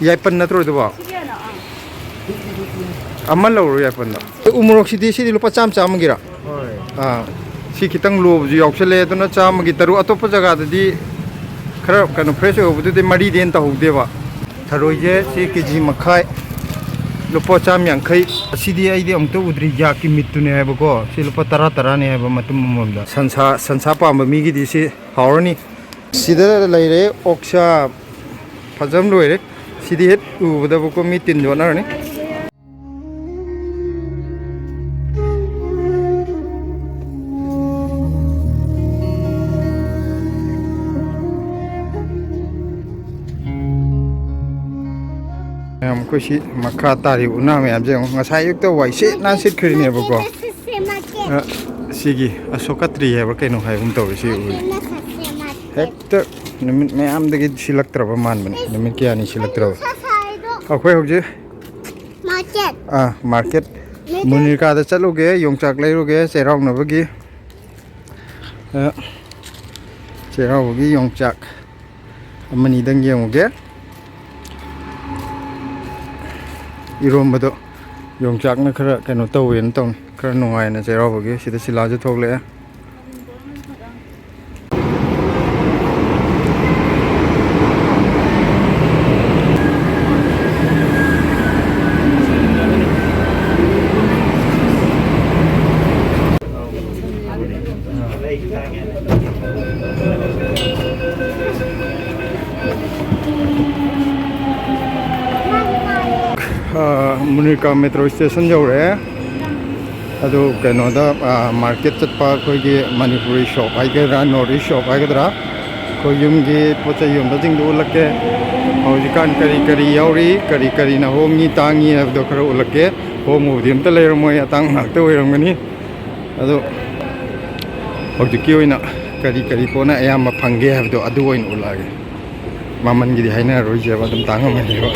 ꯌꯥꯏꯄꯟ ꯅꯠꯇ꯭ꯔꯣ ꯑꯗꯨꯕꯣ ꯑꯃ ꯂꯧꯔꯣ ꯌꯥꯏꯄꯟꯗ ꯎꯃꯣꯔꯣꯛꯁꯤꯗꯤ ꯁꯤꯗꯤ ꯂꯨꯄꯥ ꯆꯥꯝꯃꯒꯤꯔ ꯁꯤ ꯈꯤꯇꯪ ꯂꯣꯕꯁꯨ ꯌꯥꯎꯁꯜꯂꯦ ꯑꯗꯨꯅ ꯆꯥꯝꯃꯒꯤ ꯇꯔꯨꯛ ꯑꯇꯣꯞꯄ ꯖꯒꯥꯗꯗꯤ खरा कनो फ्रेश होबदुदि मरी देन तहौदेबा थरोइजे सी केजी मखाई लुपा चाम यांखै असिदि आइदि अमत उद्रि याकी मिट्टुने हैबको सी लुपा तरा तरा ने हैबा मतुम ममदा संसा पाम मीगिदि सी हावरनी सिदा लैरे ओक्सा फजम लोइरे सिदि हेत उबदबको मी तिन जोनारनी हमकोसी मखा तारी उना में हम जे ngасai युक्त वाइसे ना सिट खरिने बको सिगी अशोकत्री है बकैनो है हम तो सी हेक्ट निमित में आम दगे सिलक्त्रब मान बने निमित क्या नि सिलक्त्रब अखोय होजे मार्केट मुनिका दा चलोगे योंगचाक लेरोगे चेराव नबगी चेरावगी योंगचाक अमनी दंग येंगे इरोमबदो योंगचाकना खरा कनो तौवेन तौन खरा नुंगायना चेरावगे सिदा सिलाजु थोगले मुनिका मेट्रो स्टेशन जौरे अदो कनोदा मार्केट चटपा कोइगे मणिपुरी शॉप आइगरा नॉर्थ ईस्ट शॉप आइगरा कोइ युमगे पोचा युमदा जिंगदो उलके हौजिकान करी करी याउरी करी करी ना होंगी तांगी हबदो खरा उलके होंगोदि अमता लेरमोय अतांग नाक्ता ओइरमगनी अदो हौजिकी ओइना करी करी पोना अयामा फंगे हबदो अदु ओइन उलागे मामनगिदि हाइना रोइजेबा दम तांगमनिबा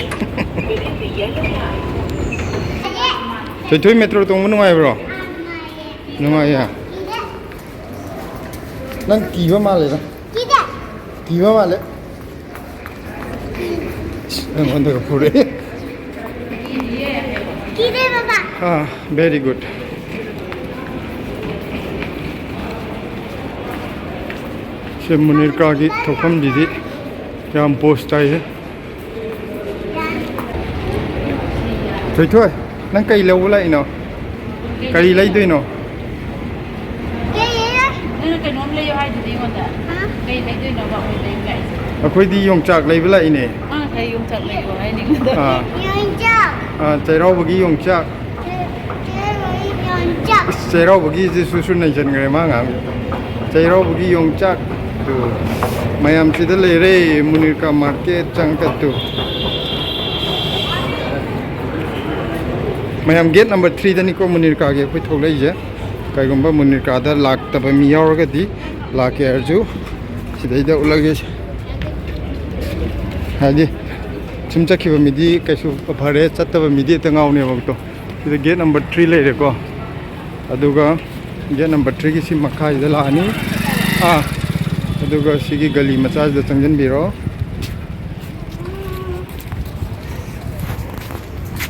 저희 메트로 동무 누가요, 누가야? 난 기와 말래다. 기와 말래. 난 언제가 보래? 기대 봐봐. 아, very good. 문일 가기 독감 디디, ям 포스타에. 저희 nang kay lawla ino kay lay do ino ano kay nom lay hay di mo da kay lay do ino ba ko lay guys akoy di yongchak lay bala ine kay yongchak lay ba hay ning da yongchak chairaw bagi yongchak chairaw bagi ji su nai jan gre ma nga chairaw bagi yongchak tu mayam chida lay re munirka market changkat tu ma'am gate number 3 दनी को मुनिरका के कोई थोक लई जे कईगुंबा मुनिरका दा लाक तब मी यावरगदी लाके अर्जु सिदैदा उलगे हादि चिमचखिबा मिदि कैसु फरे चत्तबा मिदि तंगावने बक्तो सिदा गेट नंबर 3 लेरे को अदुगा गेट नंबर 3 की सि मखा इदा लानी अदुगा सिगी गली मचाज दा चंगजन बिरो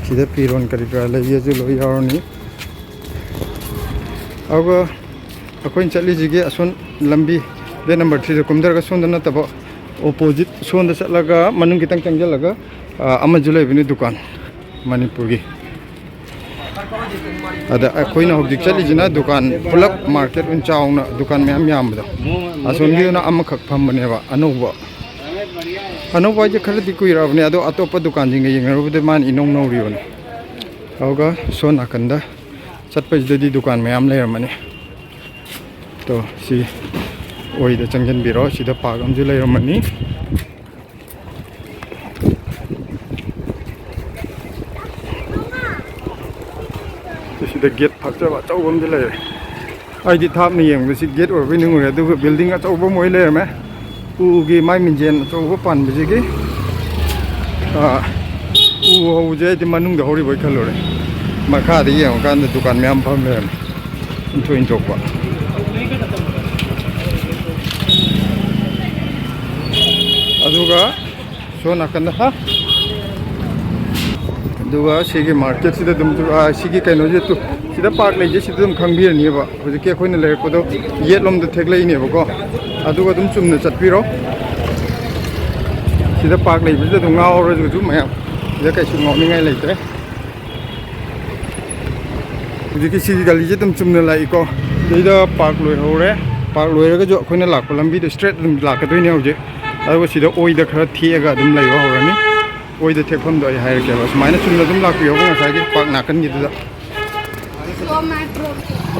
सिदा पीरोन करी करा लइए जो लोई यारनी अब अखोइन चली जिगे असोन लंबी दे नंबर 3 कुमदर का सोंद नतब ओपोजिट सोंद चलगा मनुंग कितंग चंगजलगा अमा जुलै बिनि दुकान मणिपुर की अदा अखोइन हौजिक चली जिना दुकान पुलप मार्केट उन चाउना दुकान में हम यामबदा असोन गिना अमा खक फमबनेबा अनोबा अनोबा जे खरदि कुइराबने अदो अतोप दुकान जिंगे यंगरुबदे मान इनोंग नौरियोने औगा सोन अकंदा चटपजदि दुकान में आम लेरमने तो सी ओइदा चंगजन बिरो सिदा पागम जु लेरमनी तो सिदा गेट फक्चबा चौबम जे लेरे आइदि थापनि यंगबसि गेट ओरबि निंगुरे दु बिल्डिंग अचौबम ओइ लेरमे उगी माइ मिंजेन चौबो पानबजिगी उ हौजे दि मनुंग हौरि बय खलोरे मखा दि यंग कान दुकान में फम ले इंथो इंथोकवा अदुगा सोना कन हा ꯑꯗꯨꯒ ꯁꯤꯒꯤ ꯃꯥꯔꯀꯦꯠꯁꯤꯗ ꯑꯗꯨꯝ ꯁꯤꯒꯤ ꯀꯩꯅꯣꯁꯦ ꯁꯤꯗ ꯄꯥꯔꯛ ꯂꯩꯁꯦ ꯁꯤꯗ ꯑꯗꯨꯝ ꯈꯪꯕꯤꯔꯅꯤꯕ ꯍꯧꯖꯤꯛꯀꯤ ꯑꯩꯈꯣꯏꯅ ꯂꯩꯔꯛꯄꯗꯣ ꯌꯦꯠꯂꯣꯝꯗ ꯊꯦꯛꯂꯛꯏꯅꯦꯕꯀꯣ ꯑꯗꯨꯒ ꯑꯗꯨꯝ ꯆꯨꯝꯅ ꯆꯠꯄꯤꯔꯣ sida park lay bisa tu ngau rồi ju mayam sida kai su ngau ni ngai lay tre ji ki si gali je tum chumna lai ko sida park loi ho re park loi ra ga jo khoina lak lambi de straight dum lak ka doi ne hoje adu sida oi da khara thie ga dum lai ho ra ni oi da thek phom doi hai ke ba smaina chumna dum lak pi ho ga sai ki park na kan gi da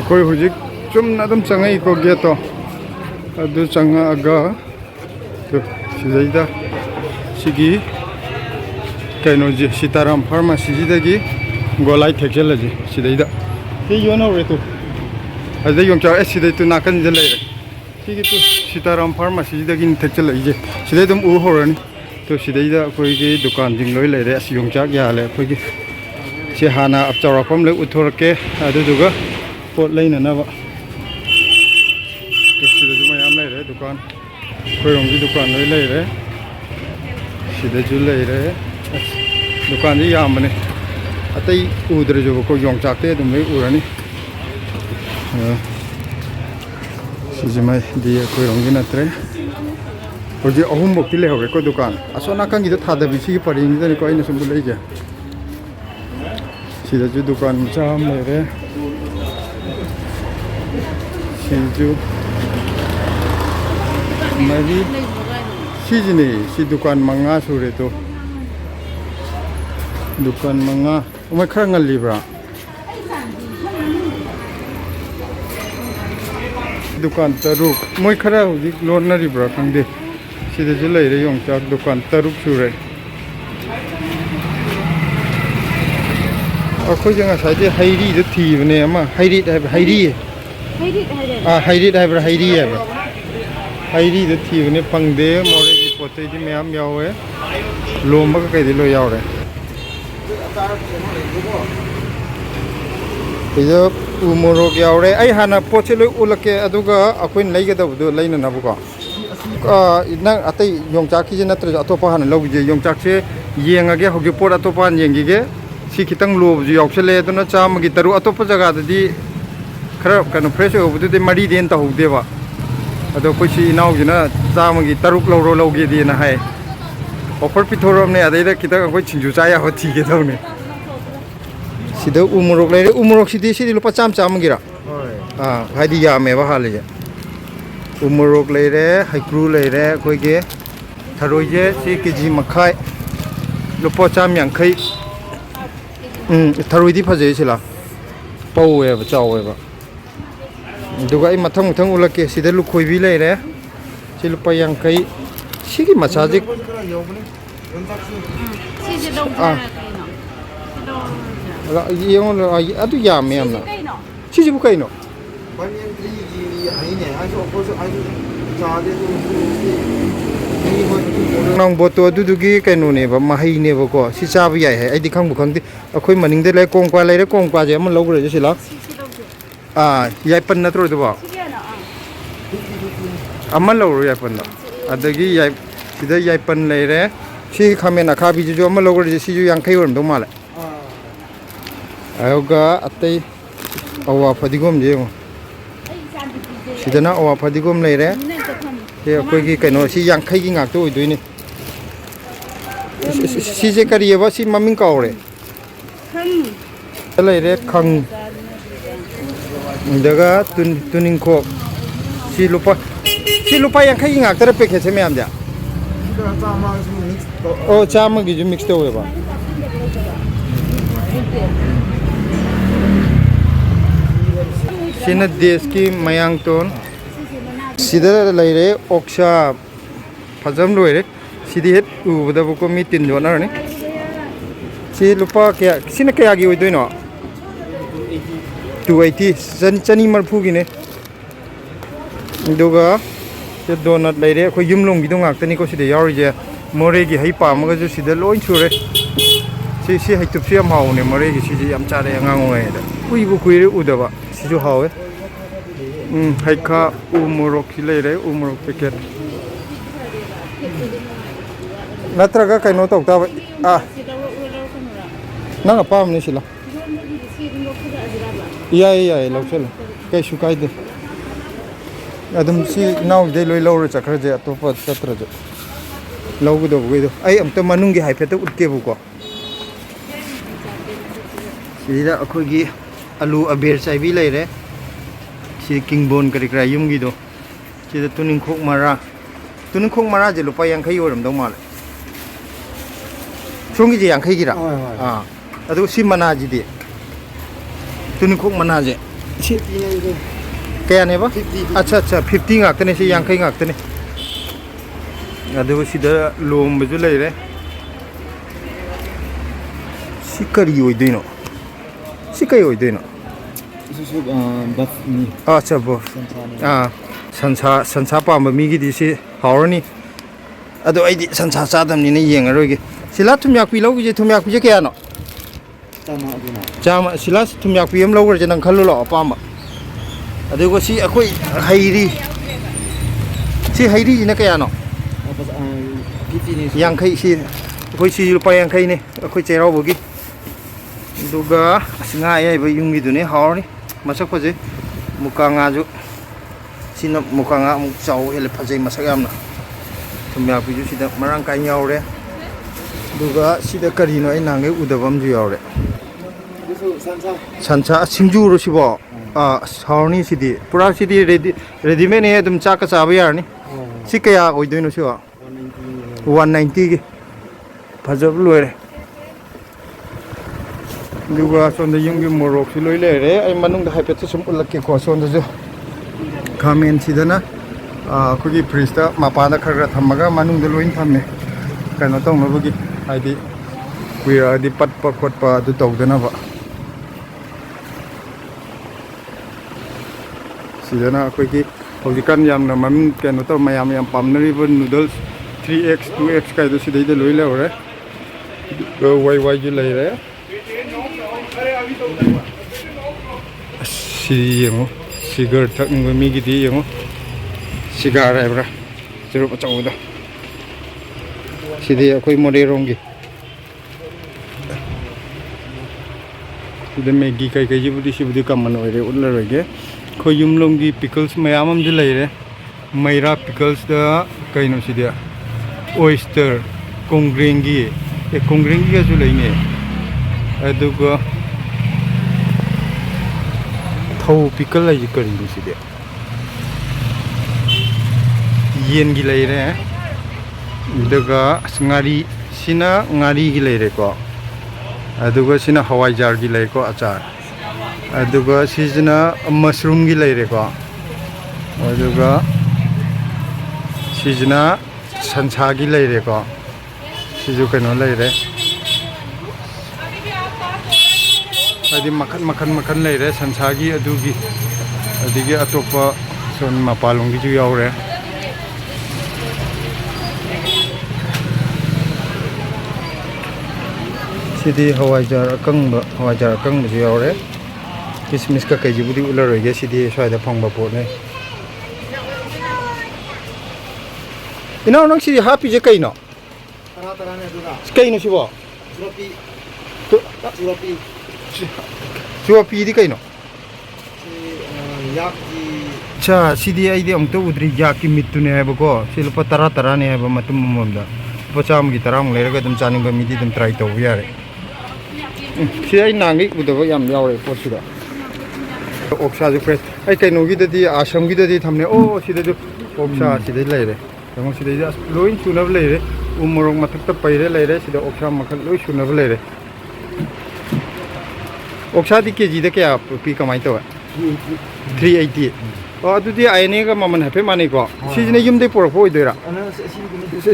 koi hoje chumna dum changai ko ge to adu changa aga to sida sigi kainoji Sitaram pharmacy jidagi golai thekjelaji sidaida he yono retu ade yongcha sidai tu nakan je lai sigi tu Sitaram pharmacy jidagi thekjelai je sidai dum u horani to sidaida koi gi dukan jing loi lai re as yongcha ya le koi gi si hana apchara pam le uthorke adu duga pot laina na ba to sidai du mayam lai re dukan koi rong gi dukan loi lai re sida ju lai re dukan ji yam ne atai udre jo ko yong chak te dum lai urani siji mai di ko rong gi na tre oji ahum bok ti le hobe ko dukan asona kang gi tha da bi si pari ni da ko ina sum lai ja sida ju dukan cham lai re siju mari sijini si dukan manga sure to dukan manga umai khara ngal libra dukan taruk moi khara hoji lon na libra khangde sida je lai re yong chak dukan taruk sure akhoi janga sai de hairi de thi bne ama hairi hairi haibra hairi de thi bne pangde more gi potai di myam yawe lomba ka kai di lo yaw re ijo umoro yaw re ai hana poche lo ulake aduga akoin lai ga da bu laina na bu ko nang atai yongchak ki je natra atopa hana lo je yongchak se yenga ge hoge por atopa yengi ge si kitang lo ju yaw chele to na cham gi taru atopa jaga da di khara kanu fresh ho bu de mari den ta ho de ba ado koi si inaw jina cham gi taruk lo ro lo ge di na hai offer pithorom ne adai da kita koi chinju cha ya ho thi ge dau ne sida umurok lai re umurok sidi lupa cham gi ra hai di ya me ba ha le je umurok lai re haikru lai re koi ge tharoi je si kg makhai lupa cham yang khai tharoi di phaje sila pau we ba chaw we ba duga ai mathang ulake sida lukhoi bi lai re si lupa yang khai sigi masaji sigi dong la yung adu ya me amna sigi bu kai no nang boto dudugi kaino ne ba mahai ne ba ko si cha ba yai hai ai di khang bu khang di akhoi maning de lai kong kwa lai re kong kwa je am logre je sila yai pan na tro de ba amal lo yai pan da adagi yai sida yai pan lai re si khamen akha bi ju am logre je si ju yang khai wor dong ma la ayoga atai awa fadigom je mo sidana awa fadigom lai re ye koi gi kaino si yang khai gi ngak to oi doi ni si je kari ba si maming kaw re khang lai re khang daga tuning ko si lupa yang khai gi ngak tare pe khe se me am ja o chama gi ju mix to we ba sina deski mayang ton sida lai re oksha phajam loi re sidi het u bada bu ko mi tin jona ne si lupa kya sina kya gi oi doi no 280 chani marphu gi ne duga se donut lai re khoi yum long gi dong ak tani ko sida yaw ri je more gi hai pa ma ga ju sida loi chure si hai tup si am haw ne more gi si ji am cha re ngang ngoi da kui bu kui re u da ba si ju haw e hai kha umorok ki lai re umorok packet natraga kaino tok ta ꯅꯪ ꯑꯄꯥꯝꯕꯅꯤ ꯁꯤꯂ ꯌꯥꯏ ꯌꯥꯏ ꯂꯧꯁꯤꯜꯂꯣ ꯀꯩꯁꯨ ꯀꯥꯏꯗꯦ ꯑꯗꯨꯝ ꯁꯤ ꯏꯅꯥꯎꯒꯤꯗꯩ ꯂꯣꯏ ꯂꯧꯔ ꯆꯠꯈ꯭ꯔꯁꯦ ꯑꯇꯣꯞꯄ ꯆꯠꯇ꯭ꯔꯁꯨ ꯂꯧꯒꯗꯧꯕꯈꯩꯗꯣ ꯑꯩ ꯑꯝꯇ ꯃꯅꯨꯡꯒꯤ ꯍꯥꯏꯐꯦꯠꯇ ꯎꯠꯀꯦꯕꯀꯣ ꯁꯤꯗ ꯑꯩꯈꯣꯏꯒꯤ ꯑꯂꯨ ꯑꯕꯦꯔ ꯆꯥꯏꯕꯤ ꯂꯩꯔꯦ ꯁꯤ ꯀꯤꯡꯕꯣꯟ ꯀꯔꯤ ꯀꯔꯥ ꯌꯨꯝꯒꯤꯗꯣ ꯁꯤꯗ ꯇꯨꯅꯤꯡꯈꯣꯛ ꯃꯔꯥꯁꯦ ꯂꯨꯄꯥ 50 ꯑꯣꯏꯔꯝꯗꯧ ꯃꯥꯜꯂꯦ ꯁꯣꯝꯒꯤꯁꯦ 50ꯒꯤꯔꯥ ꯑꯗꯨꯒ ꯁꯤ ꯃꯅꯥꯁꯤꯗꯤ ꯇꯨꯅꯤꯡꯈꯣꯛ ꯃꯅꯥꯁꯦ ꯁꯤ ꯀꯌꯥꯅꯦꯕ ꯑꯠꯆꯥ ꯑꯠꯆꯥ 50 ꯉꯥꯛꯇꯅꯦ ꯁꯤ 50 ꯉꯥꯛꯇꯅꯦ ꯑꯗꯨꯒ ꯁꯤꯗ ꯂꯣꯝꯕꯁꯨ ꯂꯩꯔꯦ ꯁꯤ ꯀꯔꯤ ꯑꯣꯏꯗꯣꯏꯅꯣ ꯁꯤ ꯀꯩ ꯑꯣꯏꯗꯣꯏꯅꯣ ꯑꯠꯆꯥ ꯕꯐ ꯁꯟꯁꯥ ꯄꯥꯝꯕ ꯃꯤꯒꯤꯗꯤ ꯁꯤ ꯍꯥꯎꯔꯅꯤ ꯑꯗꯣ ꯑꯩꯗꯤ ꯁꯟꯁꯥ ꯆꯥꯗꯕꯅꯤꯅ ꯌꯦꯡꯉꯔꯣꯏꯒꯦ ꯁꯤꯂꯥ ꯊꯨꯝꯌꯥꯛꯄꯤ ꯂꯧꯒꯤꯁꯦ ꯊꯨꯝꯌꯥꯛꯄꯤꯁꯦ ꯀꯌꯥꯅꯣ ꯆꯥꯝꯃ ꯁꯤꯂꯥ ꯊꯨꯝꯌꯥꯛꯄꯤ ꯑꯃ ꯂꯧꯈ꯭ꯔꯁꯦ ꯅꯪ ꯈꯜꯂꯨ ꯂꯥꯛꯑꯣ ꯑꯄꯥꯝꯕ ꯑꯗꯨꯒ ꯁꯤ ꯑꯩꯈꯣই ꯍꯩꯔꯤ ꯁꯤ ꯍꯩꯔꯤꯁꯤꯅ ꯀꯌꯥꯅꯣ 50 ꯁꯤ ꯑꯩꯈꯣꯏ ꯁꯤ ꯂꯨꯄꯥ 50ꯅꯦ ꯑꯩꯈꯣꯏ ꯆꯩꯔꯥꯎꯕꯒꯤ ꯑꯗꯨꯒ ꯑꯁ ꯉꯥ ꯑꯌꯥꯏꯕ ꯌꯨꯝꯒꯤꯗꯨꯅꯦ ꯍꯥꯎꯔꯅꯤ ꯃꯁꯛ ꯐꯖꯩ ꯃꯨꯀꯥ ꯉꯥꯁꯨ ꯁꯤꯅ ꯃꯨꯀꯥ ꯉꯥ ꯑꯃꯨꯛ ꯆꯥꯎ ꯍꯦꯜꯂꯦ ꯐꯖꯩ ꯃꯁꯛ ꯌꯥꯝꯅ ꯊꯨꯝꯌꯥꯛꯄꯤꯁꯨ ꯁꯤꯗ ꯃꯔꯥꯡ ꯀꯥꯏꯅ ꯌꯥꯎꯔꯦ ꯑꯗꯨꯒ ꯁꯤꯗ ꯀꯔꯤꯅꯣ ꯑꯩ ꯅꯍꯥꯟꯒꯩ ꯎꯗꯕ ꯑꯃꯁꯨ ꯌꯥꯎꯔꯦ ꯁꯟꯁꯥ ꯁꯤꯡꯖꯨꯔꯣ ꯁꯤꯕꯣ ꯍꯥꯎꯔꯅꯤ ꯁꯤꯗꯤ ꯄꯨꯔꯥ ꯁꯤꯗꯤ ꯔꯦꯗꯤꯃꯦꯗꯅꯦ ꯑꯗꯨꯝ ꯆꯥꯛꯀ ꯆꯥꯕ ꯌꯥꯔꯅꯤ ꯁꯤ ꯀꯌꯥ ꯑꯣꯏꯗꯣꯏꯅꯣ ꯁꯤꯕꯣ 190ꯒꯤ ꯐꯖꯕ ꯂꯣꯏꯔꯦ ꯑꯗꯨꯒ ꯁꯣꯝꯗ ꯌꯨꯝꯒꯤ ꯃꯣꯔꯣꯛꯁꯨ ꯂꯣꯏ ꯂꯩꯔꯦ ꯑꯩ ꯃꯅꯨꯡꯗ ꯍꯥꯏꯐꯦꯠꯇ ꯁꯨꯝ ꯎꯠꯂꯛꯀꯦꯀꯣ ꯁꯣꯝꯗꯁꯨ ꯈꯥꯃꯦꯟꯁꯤꯗꯅ ꯑꯩꯈꯣꯏꯒꯤ ꯐ꯭ꯔꯤꯖꯇ ꯃꯄꯥꯟꯗ ꯈꯔ ꯊꯝꯃꯒ ꯃꯅꯨꯡꯗ ꯂꯣꯏ ꯊꯝꯃꯦ ꯀꯩꯅꯣ ꯇꯧꯅꯕꯒꯤ ꯍꯥꯏꯗꯤ ꯀꯨꯏꯔꯛꯑꯗꯤ ꯄꯠꯄ ꯈꯣꯠꯄ ꯑꯗꯨ ꯇꯧꯗꯅꯕ ꯁꯤꯗꯅ ꯑꯩꯈꯣꯏꯒꯤ ꯍꯧꯖꯤꯛꯀꯥꯟ ꯌꯥꯝꯅ ꯃꯃꯤꯡ ꯀꯩꯅꯣ ꯇꯧ ꯃꯌꯥꯝ ꯌꯥꯝ ꯄꯥꯝꯅꯔꯤꯕ ꯅꯨꯗꯜꯁ 3X 2X ꯀꯥꯏꯗꯣ ꯁꯤꯗꯩꯗ ꯂꯣꯏ ꯂꯧꯔꯦ ꯋꯥꯏꯁꯨ ꯂꯩꯔꯦ ꯁꯤ ꯌꯦꯡꯉꯣ ꯁꯤꯒꯔ ꯊꯛꯅꯤꯡꯕ ꯃꯤꯒꯤꯗꯤ ꯌꯦꯡꯉꯣ ꯁꯤꯒꯥꯔ ꯍꯥꯏꯕ꯭ꯔꯥ ꯆꯨꯔꯨꯞ ꯑꯆꯧꯕꯗ ꯁꯤꯗꯤ ꯑꯩꯈꯣই ꯃꯣꯔꯦꯔꯣꯝꯒꯤ ꯁꯤꯗ ꯃꯦꯒꯤ ꯀꯩꯀꯩꯁꯤꯕꯨꯗꯤ ꯁꯤꯕꯨꯗꯤ ꯀꯃꯟ ꯑꯣꯏꯔꯦ ꯎꯠꯂꯔꯣꯏꯒꯦ ꯑꯩꯈꯣꯏ ꯌꯨꯝꯂꯣꯝꯒꯤ ꯄꯤꯀꯜꯁ ꯃꯌꯥꯝ ꯑꯃꯁꯨ ꯂꯩꯔꯦ ꯃꯩꯔꯥ ꯄꯤꯀꯜꯁꯇ ꯀꯩꯅꯣ ꯁꯤꯗꯤ ꯑꯣꯏꯁꯇꯔ ꯀꯣꯡꯒ꯭ꯔꯦꯡꯒꯤꯒꯁꯨ ꯂꯩꯅꯦ ꯑꯗꯨꯒ ꯊꯧ ꯄꯤꯀꯜ ꯍꯥꯏꯁꯤ ꯀꯔꯤꯅꯣ ꯁꯤꯗꯤ ꯌꯦꯟꯒꯤ ꯂꯩꯔꯦ ꯑꯗꯨꯒ ꯉꯥꯔꯤ ꯁꯤꯅ ꯉꯥꯔꯤꯒꯤ ꯂꯩꯔꯦꯀꯣ ꯑꯗꯨꯒ ꯁꯤꯅ ꯍꯋꯥꯏꯖꯥꯔꯒꯤ ꯂꯩꯀꯣ ꯑꯆꯥꯔ ꯑꯗꯨꯒ ꯁꯤꯁꯤꯅ ꯃꯁꯔꯨꯝꯒꯤ ꯂꯩꯔꯦꯀꯣ ꯑꯗꯨꯒ ꯁꯤꯁꯤꯅ ꯁꯟꯁꯥꯒꯤ ꯂꯩꯔꯦꯀꯣ ꯁꯤꯁꯨ ꯀꯩꯅꯣ ꯂꯩꯔꯦ ꯍꯥꯏꯗꯤ ꯃꯈꯟ ꯂꯩꯔꯦ ꯁꯟꯁꯥꯒꯤ ꯑꯗꯨꯒꯤ ꯑꯗꯒꯤ ꯑꯇꯣꯞꯄ ꯁꯣꯟ ꯃꯄꯥꯟꯂꯣꯝꯒꯤꯁꯨ ꯌꯥꯎꯔꯦ ꯁꯤꯗꯤ ꯍꯋꯥꯏꯖꯥꯔ ꯑꯀꯪꯕꯁꯨ ꯌꯥꯎꯔꯦ ꯀꯤꯁꯃꯤꯁꯀ ꯀꯩꯁꯤꯕꯨꯗꯤ ꯎꯠꯂꯔꯣꯏꯒꯦ ꯁꯤꯗꯤ ꯁ꯭ꯋꯥꯏꯗ ꯐꯪꯕ ꯄꯣꯠꯅꯦ ꯏꯅꯥꯎ ꯅꯪ ꯁꯤꯗꯤ ꯍꯥꯞꯄꯤꯁꯦ ꯀꯩꯅꯣ ꯀꯩꯅꯣ ꯁꯤꯕꯣ ꯆꯨꯋꯥꯄꯤꯗꯤ ꯀꯩꯅꯣ ꯑꯆꯥ ꯁꯤꯗꯤ ꯑꯩꯗꯤ ꯑꯃꯨꯛꯇ ꯎꯗ꯭ꯔꯤ ꯌꯥꯛꯀꯤ ꯃꯤꯠꯇꯨꯅꯦ ꯍꯥꯏꯕꯀꯣ ꯁꯤ ꯂꯨꯄꯥ 10 ꯍꯥꯏꯕ ꯃꯇꯨꯝ ꯑꯃꯃꯝꯗ ꯂꯨꯄꯥ 100ꯒꯤ 10 ꯂꯩꯔꯒ ꯑꯗꯨꯝ ꯆꯥꯅꯤꯡꯕ ꯃꯤꯗꯤ ꯑꯗꯨꯝ ꯇ꯭ꯔꯥꯏ ꯇꯧꯕ ꯌꯥꯔꯦ ꯁꯤ ꯑꯩ ꯅꯍꯥꯟꯒꯩ ꯎꯗꯕ ꯌꯥꯝ ꯌꯥꯎꯔꯦ ꯄꯣꯠꯁꯤꯗ ꯑꯣꯛꯁꯥꯁꯨ ꯐ꯭ꯔꯦꯁ ꯑꯩ ꯀꯩꯅꯣꯒꯤꯗꯗꯤ ꯑꯁꯥꯝꯒꯤꯗꯗꯤ ꯊꯝꯅꯦ ꯑꯣ ꯁꯤꯗꯁꯨ ꯑꯣꯛꯁꯥ ꯁꯤꯗꯩ ꯂꯩꯔꯦ ꯌꯦꯡꯉꯣ ꯁꯤꯗꯩꯗꯤ ꯑꯁ ꯂꯣꯏ ꯁꯨꯅꯕ ꯂꯩꯔꯦ ꯎ ꯃꯣꯔꯣꯛ ꯃꯊꯛꯇ ꯄꯩꯔꯦ ꯂꯩꯔꯦ ꯁꯤꯗ ꯑꯣꯛꯁꯥ ꯃꯈꯜ ꯂꯣꯏ ꯁꯨꯅꯕ ꯂꯩꯔꯦ ꯑꯣꯛꯁꯥꯗꯤ ꯀꯦꯖꯤꯗ ꯀꯌꯥ ꯄꯤ ꯀꯃꯥꯏꯅ ꯇꯧꯋꯦ 380 ꯑꯣ ꯑꯗꯨꯗꯤ ꯑꯥꯏꯑꯦꯟꯑꯦꯒ ꯃꯃꯜ ꯍꯥꯏꯐꯦꯠ ꯃꯥꯟꯅꯩꯀꯣ ꯁꯤꯁꯤꯅ ꯌꯨꯝꯗꯩ ꯄꯨꯔꯛꯄ ꯑꯣꯏꯗꯣꯏꯔꯥ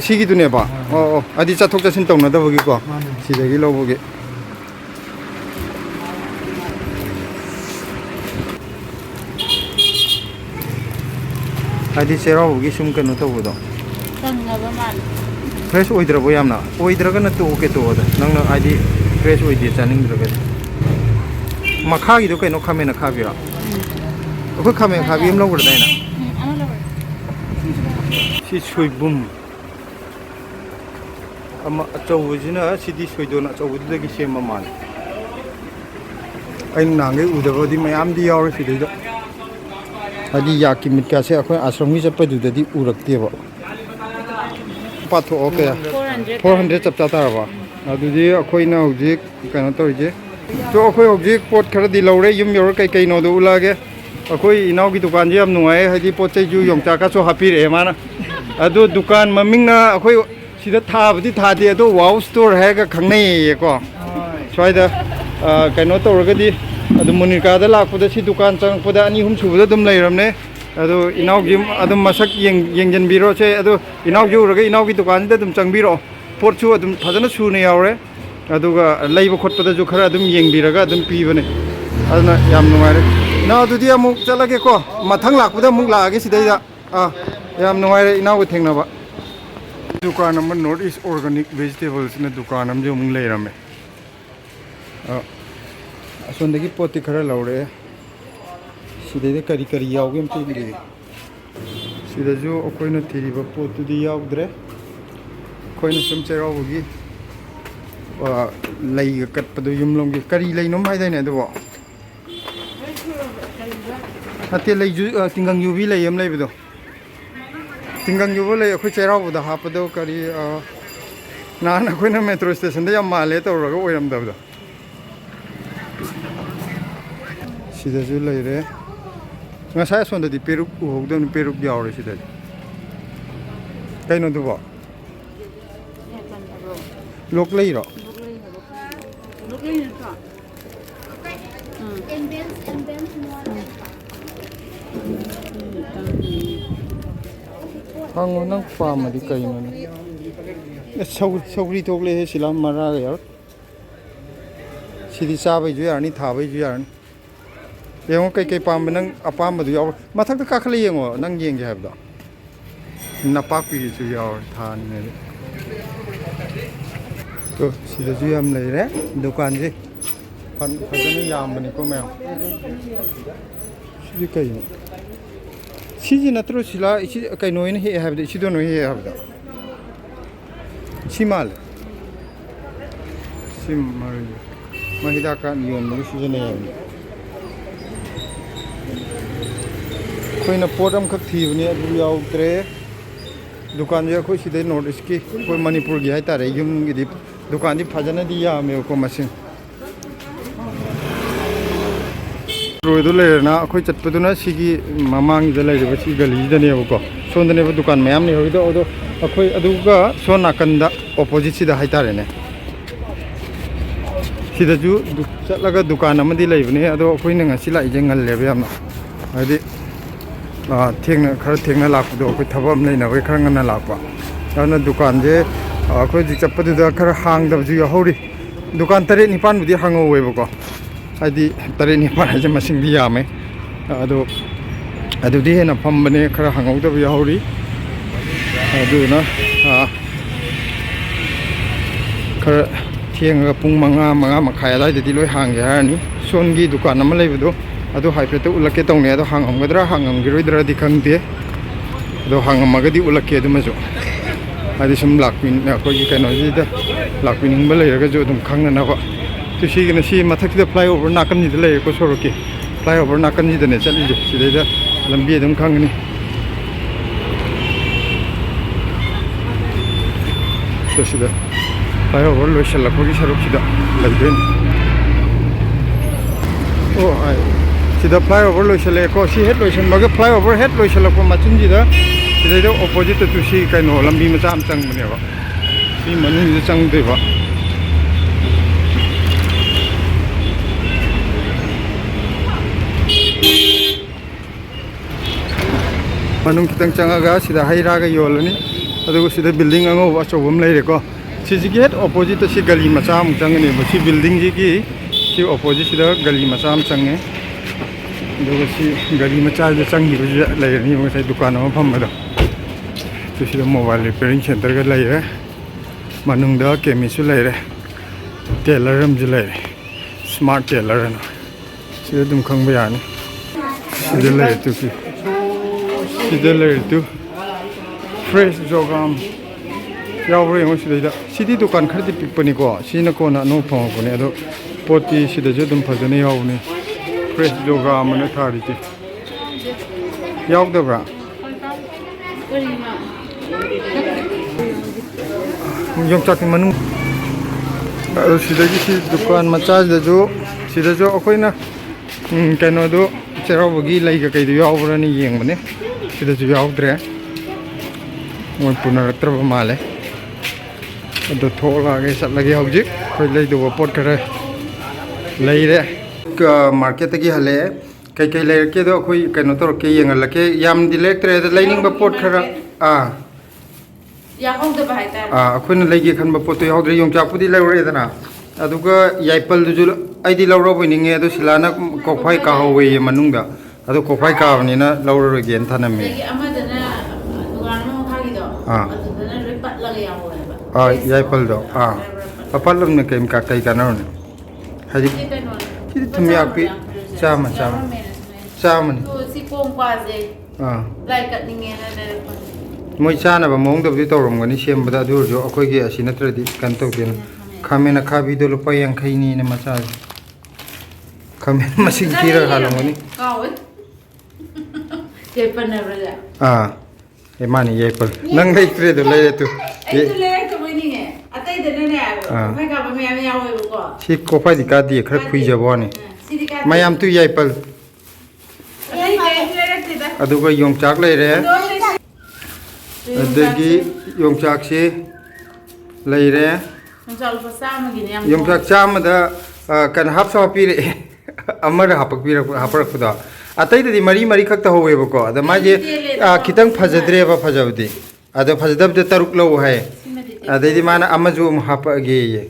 ꯁꯤꯒꯤꯗꯨꯅꯦꯕ ꯑꯣ ꯑꯗꯨꯗꯤ ꯆꯠꯊꯣꯛ ꯆꯠꯁꯤꯟ ꯇꯧꯅꯗꯕꯒꯤꯀꯣ ꯁꯤꯗꯒꯤ ꯂꯧꯕꯒꯤ ꯍꯥꯏꯗꯤ ꯆꯩꯔꯥꯎꯕꯒꯤ ꯁꯨꯝ ꯀꯩꯅꯣ ꯇꯧꯕꯗꯣ ꯐ꯭ꯔꯦꯁ ꯑꯣꯏꯗ꯭ꯔꯕꯣ ꯌꯥꯝꯅ ꯑꯣꯏꯗ꯭ꯔꯒꯅ ꯇꯣꯛꯑꯣꯗ ꯅꯪꯅ ꯍꯥꯏꯗꯤ ꯐ꯭ꯔꯦꯁ ꯑꯣꯏꯗꯦ ꯆꯥꯅꯤꯡꯗ꯭ꯔꯒꯗꯤ ꯃꯈꯥꯒꯤꯗꯣ ꯀꯩꯅꯣ ꯈꯥꯃꯦꯟ ꯑꯈꯥꯕꯤꯔꯣ ꯑꯩꯈꯣই ꯈꯥꯃꯦꯟ ꯑꯈꯥꯕꯤ ꯑꯃ ꯂꯧꯒ꯭ꯔꯗꯥꯏꯅ ꯁꯤ ꯁꯣꯏꯕꯨꯝ ꯑꯃ ꯑꯆꯧꯕꯁꯤꯅ ꯁꯤꯗꯤ ꯁꯣꯏꯗꯣꯟ ꯑꯆꯧꯕꯗꯨꯗꯒꯤ ꯁꯦꯝꯕ ꯃꯥꯜꯂꯦ ꯑꯩꯅ ꯅꯍꯥꯟꯒꯩ ꯎꯗꯕꯗꯤ ꯃꯌꯥꯝꯗꯤ ꯌꯥꯎꯔꯦ ꯁꯤꯗꯩꯗ ꯍꯥꯏꯗꯤ ꯌꯥꯛꯀꯤ ꯃꯤꯠꯀꯥꯁꯦ ꯑꯩꯈꯣꯏ ꯑꯥꯁ꯭ꯔꯝꯒꯤ ꯆꯠꯄꯗꯨꯗꯗꯤ ꯎꯔꯛꯇꯦꯕ ꯄꯥꯊꯣꯛꯑꯣ ꯀꯌꯥ 400 ꯆꯞ ꯆꯥ ꯇꯥꯔꯕ ꯑꯗꯨꯗꯤ ꯑꯩꯈꯣꯏꯅ ꯍꯧꯖꯤꯛ ꯀꯩꯅꯣ ꯇꯧꯔꯤꯁꯦ ꯇꯣ ꯑꯩꯈꯣꯏ ꯍꯧꯖꯤꯛ ꯄꯣꯠ ꯈꯔꯗꯤ ꯂꯧꯔꯦ ꯌꯨꯝ ꯌꯧꯔ ꯀꯩꯀꯩꯅꯣꯗꯣ ꯎꯠꯂꯛꯑꯒꯦ ꯑꯩꯈꯣꯏ ꯏꯅꯥꯎꯒꯤ ꯗꯨꯀꯥꯟꯁꯦ ꯌꯥꯝ ꯅꯨꯡꯉꯥꯏ ꯍꯥꯏꯗꯤ ꯄꯣꯠ ꯆꯩꯁꯨ ꯌꯣꯡꯆꯥꯛꯀꯁꯨ ꯍꯥꯞꯄꯤꯔꯛꯑꯦ ꯃꯥꯅ ꯑꯗꯣ ꯗꯨꯀꯥꯟ ꯃꯃꯤꯡꯅ ꯑꯩꯈꯣꯏ ꯁꯤꯗ ꯊꯥꯕꯗꯤ ꯊꯥꯗꯦ ꯑꯗꯣ ꯋꯥꯎ ꯁ꯭ꯇꯣꯔ ꯍꯥꯏꯔꯒ ꯈꯪꯅꯩꯌꯦꯀꯣ ꯁ꯭ꯋꯥꯏꯗ ꯀꯩꯅꯣ ꯇꯧꯔꯒꯗꯤ ꯑꯗꯨꯝ ꯃꯨꯅꯤꯀꯥꯗ ꯂꯥꯛꯄꯗ ꯁꯤ ꯗꯨꯀꯥꯟ ꯆꯪꯉꯛꯄꯗ ꯑꯅꯤ ꯑꯍꯨꯝ ꯁꯨꯕꯗ ꯑꯗꯨꯝ ꯂꯩꯔꯝꯅꯦ ꯑꯗꯣ ꯏꯅꯥꯎꯒꯤ ꯑꯗꯨꯝ ꯃꯁꯛ ꯌꯦꯡꯖꯟꯕꯤꯔꯣ ꯁꯦ ꯑꯗꯣ ꯏꯅꯥꯎꯁꯤ ꯎꯔꯒ ꯏꯅꯥꯎꯒꯤ ꯗꯨꯀꯥꯟꯁꯤꯗ ꯑꯗꯨꯝ ꯆꯪꯕꯤꯔꯛꯑꯣ ꯄꯣꯠꯁꯨ ꯑꯗꯨꯝ ꯐꯖꯅ ꯁꯨꯅ ꯌꯥꯎꯔꯦ ꯑꯗꯨꯒ ꯂꯩꯕ ꯈꯣꯠꯄꯗꯁꯨ ꯈꯔ ꯑꯗꯨꯝ ꯌꯦꯡꯕꯤꯔꯒ ꯑꯗꯨꯝ ꯄꯤꯕꯅꯦ ꯑꯗꯨꯅ ꯌꯥꯝ ꯅꯨꯡꯉꯥꯏꯔꯦ ꯏꯅꯥꯎ ꯑꯗꯨꯗꯤ ꯑꯃꯨꯛ ꯆꯠꯂꯒꯦꯀꯣ ꯃꯊꯪ ꯂꯥꯛꯄꯗ ꯑꯃꯨꯛ ꯂꯥꯛꯑꯒꯦ ꯁꯤꯗꯩꯗ ꯌꯥꯝ ꯅꯨꯡꯉꯥꯏꯔꯦ ꯏꯅꯥꯎꯒ ꯊꯦꯡꯅꯕ दुकान नॉर्थ ईस्ट ऑर्गेनिक वेजिटेबल्स ने दुकान लेरमे असोंदगी पोती खरा लौरे सिदे करी करी यावगे मतिंगे सिदजु अखोइना थिरिबा पोतुदी यावद्रे अखोइना सम चेरावगी लैग कटपदु युमलोंगी करी लैनोम हाइदाइने अदुबो अते लैजु तिंगंग युबी लैयम लैबदो तिंगंग युबो लै अखोइ चेरावबदा हापदो करी नान अखोइना metro station they yam Male तौरगा ओइरमदबदो सिदजु लैरे ngasai sonda di peruk uhogdon peruk yaure sida kaino dubo lok lei ro hango nang pama di kaino ne sauri togle he silam mara ga yar sidi sabai ju yarni thabai ju yarni yengo kai kai pam nang apam du yaw mathak ta kakhla yengo nang yenge habda napak pi ju yaw than ne to sida ju yam lei re dukan ji phan phajana yam bani ko ma sidi kai siji natro sila isi kai noin he habda isi do no he habda simal simal mahida ka niyon mu sijane yam कोई पोटम खक थीबने यावद्रे दुकान जे अखोइ सिदे north east की कोई मणिपुर की है तारे yum गिदी दुकान दी फजना दी यामे को मसिन रोइदो लेना अखोइ चटपदुना सिगी ममांग द लेबा सि गली दने को सोंदने दुकान मयाम ने होइदो ओदो अखोइ अदुगा सो नाकंदा ऑपोजिट सिदा है तारे ने सिदजु चटलगा दुकान अमदि लेबने अदो अखोइ न ngasi लाइ जे ngल लेबे याम हाइदि थेंगना खर थेंगना लापदो अखोइ थबम लेना वे खर ngana लापा अना दुकान जे अखोइ जि चप्पदुदा खर हांगदबजु याहौरि दुकान तरे निपान बुदि हांगौवेबको हाइदि तरे निपान हाइजे मसिंग दि यामे अदो अदुदि हेना फमबने खर हांगौदब याहौरि अदुना खर थेंगा पुंग मंगा मखाय अदाइदि लोइ हांगे हारनि सोनगी दुकान अमा लेबदो अदो हाइफेट उलके तौने अदो हांगमगद्रा हांगमगिरोइद्रा दि खंगदे अदो हांगमगदि उलके अदुमजो आदि सम लाकपिन अखोइ कैनोजिदा लाकपिनिंग लेरगा जो अदुम खंगनाबा तो सिगना सि मथक्सिदा फ्लाईओवर नाकनजिदा लेको सोरोके फ्लाईओवर नाकनजिदाने चलिजे सिदैदा लंबी अदुम खंगनी तो सिदा फ्लाईओवर लोइसलखोगी सरुकसिदा लैदेन ओ आइ सिदा फ्लाईओवर लोइसले को सि हेड लोइसन मगे फ्लाईओवर हेड लोइसलको मचिनजिदा सिदैदा ऑपोजिट टु सि कैनो लंबी मचा आम चंगबनेबा सि मनुजिदा चंगदेबा मनुंग खितंग चंगागा सिदा हाइरागा योलनी अदुगो सिदा बिल्डिंग अंगो अचौबम लेरेको सिजिगी हेड ऑपोजिट सि गली मचा आम चंगने बसि बिल्डिंग जिगी सि ऑपोजिट सिदा गली मचा आम चंगे अदुगो सि गली मचा जे चंगिबो लेरनी मसाइ दुकान अमा फमबदो तो सिदा मोबाइल रिपेयरिंग सेंटर गा लेरे मनुंगदा केमिसु लेरे टेलर अमजु लेरे स्मार्ट टेलर अना सिदा दुम खंबा यानी सिदा लेरे तुकी सिदा लेरे तु fresh जोगाम यावरे ngo sidai da sidi dukan khar di pikpani ko sina ko na no phong ko ne do ꯄꯣꯠꯇꯤ ꯁꯤꯗꯁꯨ ꯑꯗꯨꯝ ꯐꯖꯅ ꯌꯥꯎꯕꯅꯤ ꯐ꯭ꯔꯦꯁ ꯖꯣꯒꯥ ꯑꯃꯅ ꯊꯥꯔꯤꯁꯦ ꯌꯥꯎꯗꯕ꯭ꯔꯥ ꯌꯣꯡꯆꯥꯛꯀꯤ ꯃꯅꯨꯡ ꯑꯗꯨ ꯁꯤꯗꯒꯤ ꯁꯤ ꯗꯨꯀꯥꯟ ꯃꯆꯥꯁꯤꯗꯁꯨ ꯁꯤꯗꯁꯨ ꯑꯩꯈꯣꯏꯅ ꯀꯩꯅꯣꯗꯣ ꯆꯩꯔꯥꯎꯕꯒꯤ ꯂꯩꯒ ꯀꯩꯗꯣ ꯌꯥꯎꯕ꯭ꯔꯅ ꯌꯦꯡꯕꯅꯦ ꯁꯤꯗꯁꯨ ꯌꯥꯎꯗ꯭ꯔꯦ ꯃꯣꯏ ꯄꯨꯅꯔꯛꯇ꯭ꯔꯕ ꯃꯥꯜꯂꯦ ꯑꯗꯨ ꯊꯣꯛꯂꯛꯑꯒꯦ ꯆꯠꯂꯒꯦ ꯍꯧꯖꯤꯛ ꯑꯩꯈꯣꯏ ꯂꯩꯗꯧꯕ ꯄꯣꯠ ꯈꯔ ꯂꯩꯔꯦ ꯃꯥꯔꯀꯦꯠꯇꯒꯤ ꯍꯜꯂꯛꯑꯦ ꯀꯩꯀꯩ ꯂꯩꯔꯛꯀꯦꯗꯣ ꯑꯩꯈꯣꯏ ꯀꯩꯅꯣ ꯇꯧꯔꯛꯀꯦ ꯌꯦꯡꯍꯜꯂꯛꯀꯦ ꯌꯥꯝꯗꯤ ꯂꯩꯔꯛꯇ꯭ꯔꯦ ꯑꯗ ꯂꯩꯅꯤꯡꯕ ꯄꯣꯠ ꯈꯔ ꯌꯥꯍꯧꯗꯕ ꯍꯥꯏꯇꯥꯔꯦ ꯑꯩꯈꯣꯏꯅ ꯂꯩꯒꯦ ꯈꯟꯕ ꯄꯣꯠꯇꯣ ꯌꯥꯎꯗ꯭ꯔꯦ ꯌꯣꯡꯆꯥꯛꯄꯨꯗꯤ ꯂꯧꯔꯛꯑꯦꯗꯅ ꯑꯗꯨꯒ ꯌꯥꯏꯄꯜꯗꯨꯁꯨ ꯑꯩꯗꯤ ꯂꯧꯔꯕꯣꯏꯅꯤꯡꯉꯦ ꯑꯗꯣ ꯁꯤꯂꯥꯅ ꯀꯣꯛꯐꯥꯏ ꯀꯥꯍꯧꯋꯦꯌꯦ ꯃꯅꯨꯡꯗ ꯑꯗꯣ ꯀꯣꯛꯐꯥꯏ ꯀꯥꯕꯅꯤꯅ ꯂꯧꯔꯔꯣꯏꯒꯦꯅ ꯊꯅꯝꯃꯦ ꯑꯗꯒꯤ ꯑꯃꯗꯅ ꯗꯨꯀꯥꯟ ꯑꯃ ꯃꯈꯥꯒꯤꯗꯣ ꯑꯗꯨꯗꯅ ꯂꯣꯏ ꯄꯠꯂꯒ ꯌꯥꯎꯋꯦꯕ ꯌꯥꯏꯄꯜꯗꯣ ꯄꯠꯂꯝꯅ ꯀꯩ ꯀꯥꯟꯅꯔꯨꯅꯤ ꯍꯥꯏꯗꯤ ꯁꯤꯗꯤ ꯊꯨꯝꯌꯥꯛꯄꯤ ꯆꯥꯝꯃ ꯆꯥꯝꯃꯅꯤ ꯁꯤ ꯀꯣꯡꯀ꯭ꯋꯥꯁꯦ ꯂꯥꯏ ꯀꯠꯅꯤꯡꯉꯦꯅ ꯂꯩꯔꯛꯄꯅꯦ ꯃꯣꯏ ꯆꯥꯅꯕ ꯃꯑꯣꯡꯗꯕꯨꯗꯤ ꯇꯧꯔꯝꯒꯅꯤ ꯁꯦꯝꯕꯗ ꯑꯗꯨ ꯑꯣꯏꯔꯁꯨ ꯑꯩꯈꯣꯏꯒꯤ ꯑꯁꯤ ꯅꯠꯇ꯭ꯔꯗꯤ ꯀꯩꯅꯣ ꯇꯧꯗꯦꯅ ꯈꯥꯃꯦꯟ ꯑꯈꯥꯕꯤꯗꯣ ꯂꯨꯄꯥ 50ꯅꯤꯅ ꯃꯆꯥꯁꯦ ꯈꯥꯃꯦꯟ ꯃꯁꯤꯡ ꯊꯤꯔꯒ ꯍꯥꯜꯂꯝꯒꯅꯤ ꯀꯥꯎꯋꯦ ꯌꯥꯏꯄꯜꯅꯕ꯭ꯔꯥ ꯃꯥꯅꯤ ꯌꯥꯏꯄꯜ ꯅꯪ ꯂꯩꯇ꯭ꯔꯦꯗꯣ ꯂꯩꯔꯦ ꯇꯨ ꯑꯩꯁꯨ ꯂꯩꯔꯛꯇꯕꯣꯏꯅꯤꯉꯦ ꯑꯇꯩꯗꯅꯅꯦ ꯀꯣꯛꯐꯥꯏ ꯀꯥꯕ ꯃꯌꯥꯝ ꯌꯥꯎꯋꯦꯕꯀꯣ ꯁꯤ ꯀꯣꯛꯐꯥꯏꯗꯤ ꯀꯥꯗꯦ ꯈꯔ ꯈꯨꯏꯖꯕ ꯋꯥꯅꯤ ꯁꯤꯗꯤ ꯀꯥꯗꯦ ꯃꯌꯥꯝ ꯇꯨ ꯌꯥꯏꯄꯜ ꯑꯇꯩ ꯀꯩꯁꯨ ꯂꯩꯔꯛꯇꯦꯗ ꯑꯗꯨꯒ ꯌꯣꯡꯆꯥꯛ ꯂꯩꯔꯦ ꯑꯗꯒꯤ ꯌꯣꯡꯆꯥꯛꯁꯤ ꯂꯩꯔꯦ ꯌꯣꯡꯆꯥꯛ ꯂꯨꯄꯥ 100ꯒꯤꯅꯦ ꯌꯥꯝ ꯌꯣꯡꯆꯥꯛ ꯆꯥꯝꯃꯗ ꯀꯩꯅꯣ ꯍꯥꯞꯁꯨ ꯍꯥꯞꯄꯤꯔꯛꯑꯦ ꯑꯃꯗ ꯍꯥꯞꯄꯛꯄꯗꯣ ꯑꯇꯩꯗꯗꯤ ꯃꯔꯤ ꯈꯛ ꯇꯧꯍꯧꯋꯦꯕꯀꯣ ꯑꯗ ꯃꯥꯁꯦ ꯈꯤꯇꯪ ꯐꯖꯗ꯭ꯔꯦꯕ ꯐꯖꯕꯗꯤ ꯑꯗꯣ ꯐꯖꯗꯕꯗ 6 ꯂꯧ ꯍꯥꯏ ꯑꯗꯩꯗꯤ ꯃꯥꯅ ꯑꯃꯁꯨ ꯑꯃꯨꯛ ꯍꯥꯞꯄꯛꯑꯒꯦꯌꯦ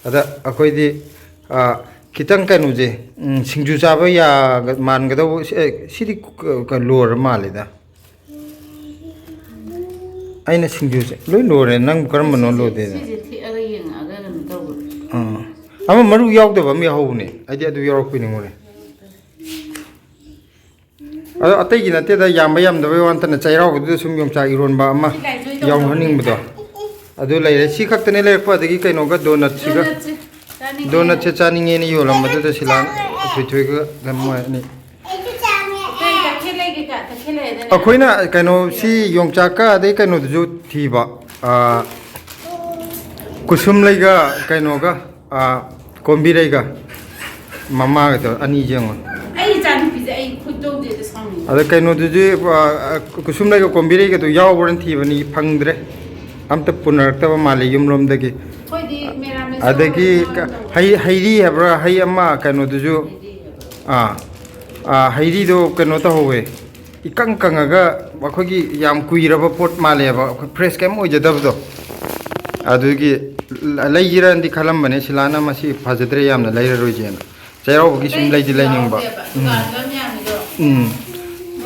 ꯑꯗ ꯑꯩꯈꯣꯏꯗꯤ खितंग कनोजे सिंजू चाबा या मानगदो सिदी लोर मालेदा अइना सिंजू से लोय लोरे नंग करम नो लोदे अमा मरु यावदब अम याहौने आइदि अदु यारखुनि मोरे अदो अतैगि नतेदा याम यामदबे वांतन चैरावदु सुम योंचा इरोनबा अमा यावहनिंगबदो अदु लैरे सि खक्तने लैरपा अदगि कैनोगा डोनट सिगा डोनट से चानिंगे नि योलम मदद सिलांग थुइथुइ ग गमनि अखोइना कैनो सि योंचाका अदे कैनो दजु थीबा कुसुम लैगा कैनोगा कोंबिरैगा ममा गतो अनि जेंग आई जानि पिजे आई खुदो दे द सामि अदे कैनो दजु कुसुम लैगा कोंबिरैगा तो यावबरन थीबनि फंगद्रे अमत पुनरक्तबा माले युमलोमदगी अदगी हैरी हैब्रा है अमा कनो दुजु हैरी दो कनो तो होवे इकंग कंगगा अखोगी याम कुइरबा पोट मालेबा फ्रेश केम ओइजदबदो अदुगी लैजिरंदी खलमबने सिलाना मसी फाजद्रे यामना लैररोइजेना चैरावगी सिम लैदि लैनिंगबा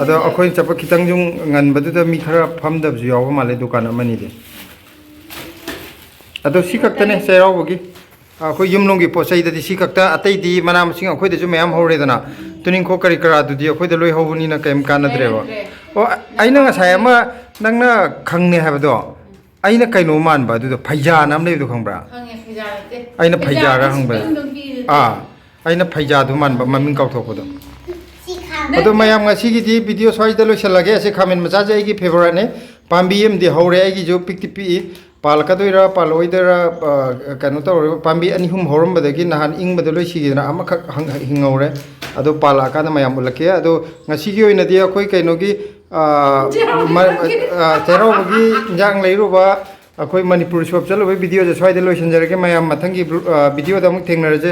अदो अखोइ चप खितंग जुं ngनबदुदा मी खरा फमदबजु याव माले दुकान अमनी दे अदो सिकक्तने चैरावगी अखोइ युमलोंगी पोचैददि सिकक्ता अतैदि मना मसिंग अखोइदजु मयाम हौरेदना तुनिंखो करि करा दुदि अखोइद लोइ हौबनिना कैम कानद्रेबा ओ आइना ngसाय अमा नंगना खंगने हाबदो आइना कैनो मानबा दुदो फैजा नाम लेबदो खंगब्रा आइना फैजा रा हंबा आइना फैजा दु मानबा ममिंग काउथोकदो अदो मयाम ngasigiदि वीडियो स्वाइदा लोइसलगे असे खामेन मचा जायगी फेवरेट ने पांबी एमदि हौरे आइगी जो पिकति पि पालकदोइरा पालोइदरा कनो तौरे पांबी अनि हुम हौरमबदगी नहान इंगबदो लोइसिगिदना अमखक हिंगौरे अदो पालाकाना मयाम उलके अदो ngasiगी ओइनदि अखोइ कैनोगी चैरावगी इंजांग लैरुबा अखोइ मणिपुर शॉप चलोबे वीडियो जे स्वाइदा लोइसनजरगे मयाम मथंगी वीडियो दा अमुक थेंगनरजे।